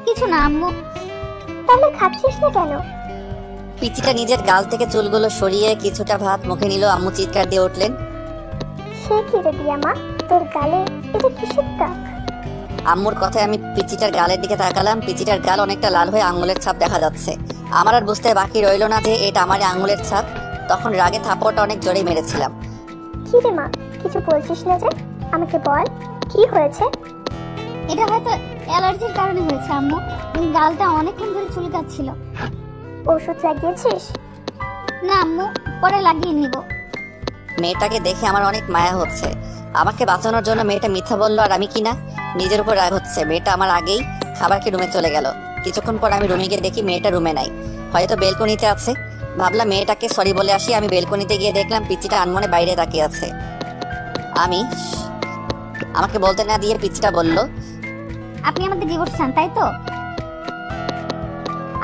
কিছু না আম্মু। তাহলে খাচ্ছিস না কেন? পিচিটা নিজের গাল থেকে চুলগুলো সরিয়ে কিছুটা ভাত মুখে নিল। আম্মু চিৎকার দিয়ে উঠলেন, সে কি রে দিয়া মা, তোর গালে এটা কিসের দাগ? আম্মুর কথায় আমি পিচিটার গালের দিকে তাকালাম। পিচিটার গাল অনেকটা লাল হয়ে আঙুলের ছাপ দেখা যাচ্ছে। আমার আর বুঝতে বাকি রইল না যে এটা আমার আঙুলের ছাপ। তখন রাগে থাপ্পড়টা অনেক জোরে মেরেছিলাম। কি রে মা, কিছু বলছিস না যে? আমাকে বল, কি হয়েছে? এটা হয়তো অ্যালার্জির কারণে হয়েছে আম্মু। গালটা অনেকক্ষণ ধরে চুলকাচ্ছিল। ওষুধ লাগিয়েছিস? না আম্মু, পরে লাগিয়ে নিব। মেয়েটাকে দেখে আমার অনেক মায়া হচ্ছে। আমাকে বাঁচানোর জন্য মেয়েটা মিথ্যা বললো, আর আমি কিনা নিজের উপর রাগ হচ্ছে। মেয়েটা আমার আগেই খাবারকে রুমে চলে গেল। কিছুক্ষণ পর আমি রুমে গিয়ে দেখি মেয়েটা রুমে নাই, হয়তো বেলকনিতে আছে। ভাবলাম মেয়েটাকে সরি বলে আসি। আমি বেলকনিতে গিয়ে দেখলাম পিচিটা আনমনে বাইরে তাকিয়ে আছে। আমাকে বলতে না দিয়ে পিচিটা বলল, আপনি আমাদের ডিভোর্স চান তাই তো?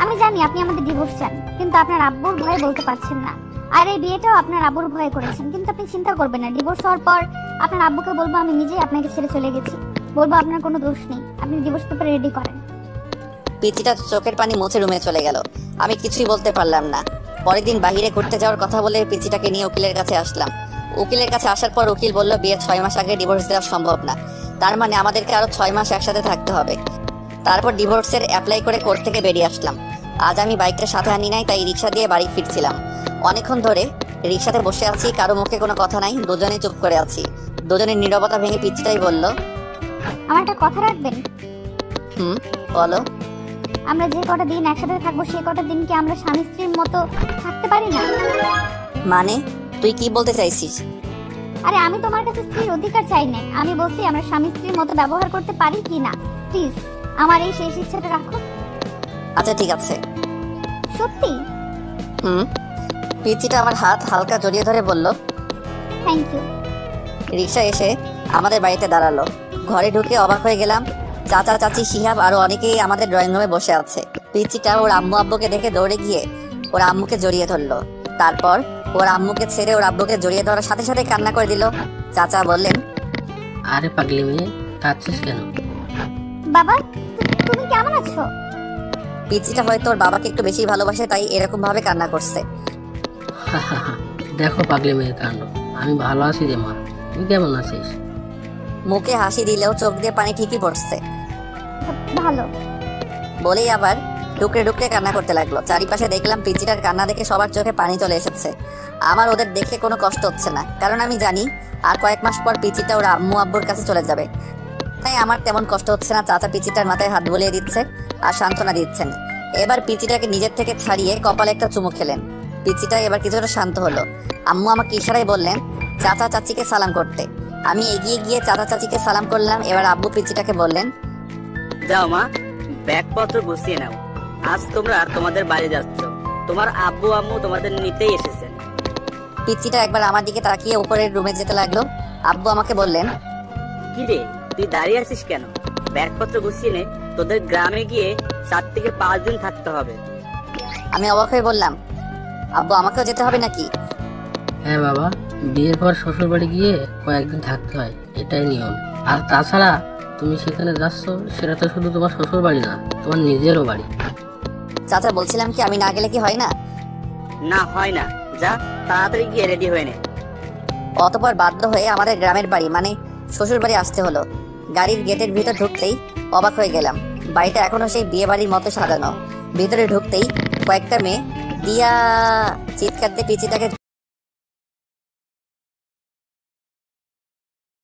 আমি জানি আপনি আমাদের ডিভোর্স চান, কিন্তু আপনার আব্বুর ভয়ে বলতে পারছেন না। আর এই বিয়েটাও আপনার আব্বুর ভয়ে করেছেন। কিন্তু আপনি চিন্তা করবেন না, ডিভোর্স হওয়ার পর আপনার আব্বুকে বলবো আমি নিজেই আপনাকে ছেড়ে চলে গেছি। বলবো আপনার কোনো দোষ নেই, আপনি ডিভোর্স পেপার রেডি করেন। পিচিটা চোখের পানি মুছে রুমে চলে গেল। আমি কিছুই বলতে পারলাম না। পরের দিন বাহিরে ঘুরতে যাওয়ার কথা বলে পিচিটাকে নিয়ে উকিলের কাছে আসলাম। উকিলের কাছে আসার পর উকিল বলল বিয়ের 6 মাস আগে ডিভোর্স দেওয়া সম্ভব না। তার মানে আমাদেরকে আরো 6 মাস একসাথে থাকতে হবে। তারপর ডিভোর্সের অ্যাপ্লাই করে কোর্ট থেকে বেরিয়ে আসলাম। আজ আমি বাইকটা সাথে আনি নাই, তাই রিক্সা দিয়ে বাড়ি ফিরছিলাম। অনেকক্ষণ ধরে রিক্সাতে বসে আছি, কারো মুখে কোনো কথা নাই, দুজনেই চুপ করে আছি। দুজনের নীরবতা ভেঙে পিচিটাই বলল, আমার একটা কথা রাখবেন। বলো। আমরা যে কটা দিন একসাথে থাকবো সে কটা দিন কি আমরা স্বামী স্ত্রীর মতো থাকতে পারি না? মানে তুই কি বলতে চাইছিস? আরে আমি তোমার কাছে স্ত্রীর অধিকার চাই না, আমি বলছি আমরা স্বামী স্ত্রীর মতো ব্যবহার করতে পারি কি না। প্লিজ আমার এই শেষ ইচ্ছাটা রাখো। আচ্ছা ঠিক আছে। সত্যি? পিচিটা আমার হাত হালকা জড়িয়ে ধরে বলল, থ্যাংক ইউ। রিক্সা এসে আমাদের বাড়িতে দাঁড়ালো। ঘরে ঢুকে অবাক হয়ে গেলাম। চাচা চাচি শিহাব আরো অনেকেই আমাদের ড্রয়িং রুমে বসে আছে। পিচিটা ওর আম্মু আব্বুকে দেখে দৌড়ে গিয়ে ওর আম্মুকে জড়িয়ে ধরলো। তারপর ওর আম্মুকে ছেড়ে ওর আব্বুকে জড়িয়ে ধরার সাথে সাথে কান্না করে দিল। চাচা বললেন, আরে পাগলি মেয়ে, কাঁদছিস কেন? বাবা তুমি কেমন আছো? পিচিটা হয়তো ওর বাবাকে একটু বেশি ভালোবাসে, তাই এরকম ভাবে কান্না করছে। দেখো পাগলি মেয়ের কাণ্ড। আমি ভালো আছি রে মা, তুই কেমন আছিস? মুখে হাসি দিলেও চোখ দিয়ে পানি ঠিকই পড়ছে। ভালো বলেই আবার ডুকরে ডুকরে কান্না করতে লাগলো। চারিপাশে দেখলাম পিচিটার কান্না দেখে সবার চোখে পানি চলে এসেছে। আমার ওদের দেখে কোনো কষ্ট হচ্ছে না, কারণ আমি জানি আর কয়েক মাস পর পিচিটা ওর আম্মু আব্বুর কাছে চলে যাবে। তাই আমার তেমন কষ্ট হচ্ছে না। চাচা পিচিটার মাথায় হাত বুলিয়ে দিচ্ছে আর সান্ত্বনা দিচ্ছেন। এবার পিচিটাকে নিজের থেকে ছাড়িয়ে কপালে একটা চুমু খেলেন। পিচিটা এবার কিছুটা শান্ত হলো। আম্মু আমাকে ইশারায় বললেন চাচা চাচিকে সালাম করতে। আমি এগিয়ে গিয়ে চাচা চাচিকে সালাম করলাম। এবার আব্বু পিচিটাকে বললেন, যাও মা, ব্যাগপত্র গুছিয়ে নাও। আজ তোমরা তোমাদের বাড়ি যাচ্ছ। তোমার আব্বু আম্মু তোমাদের নিতেই এসেছেন। পিচিটা একবার আমার দিকে তাকিয়ে উপরের রুমে যেতে লাগলো। আব্বু আমাকে বললেন, কি রে, তুই দাঁড়িয়ে আছিস কেন? ব্যাগপত্র গুছিয়ে নে, তোদের গ্রামে গিয়ে 4 থেকে 5 দিন থাকতে হবে। আমি অবাক হয়ে বললাম, আব্বু আমাকেও যেতে হবে নাকি? হ্যাঁ বাবা, বিয়ের পর শ্বশুর বাড়ি গিয়ে কয়েকদিন থাকতে হয়, এটাই নিয়ম। আর তাছাড়া তুমি সেখানে যাচ্ছ সেটা তো শুধু তোমার শ্বশুর বাড়ি না, তোমার নিজেরও বাড়ি। চাচা বলছিলাম কি আমি না গেলে কি হয় না? না হয় না, যা তাড়াতাড়ি গিয়ে রেডি হয়ে নে। অতঃপর বাধ্য হয়ে আমাদের গ্রামের বাড়ি মানে শ্বশুর বাড়ি আসতে হলো। গাড়ির গেটের ভিতর ঢুকতেই অবাক হয়ে গেলাম। বাড়িটা এখনো সেই বিয়ে বাড়ির মতো সাজানো। ভিতরে ঢুকতেই কয়েকটা মেয়ে দিয়া চিৎকার দিয়ে পিচিটাকে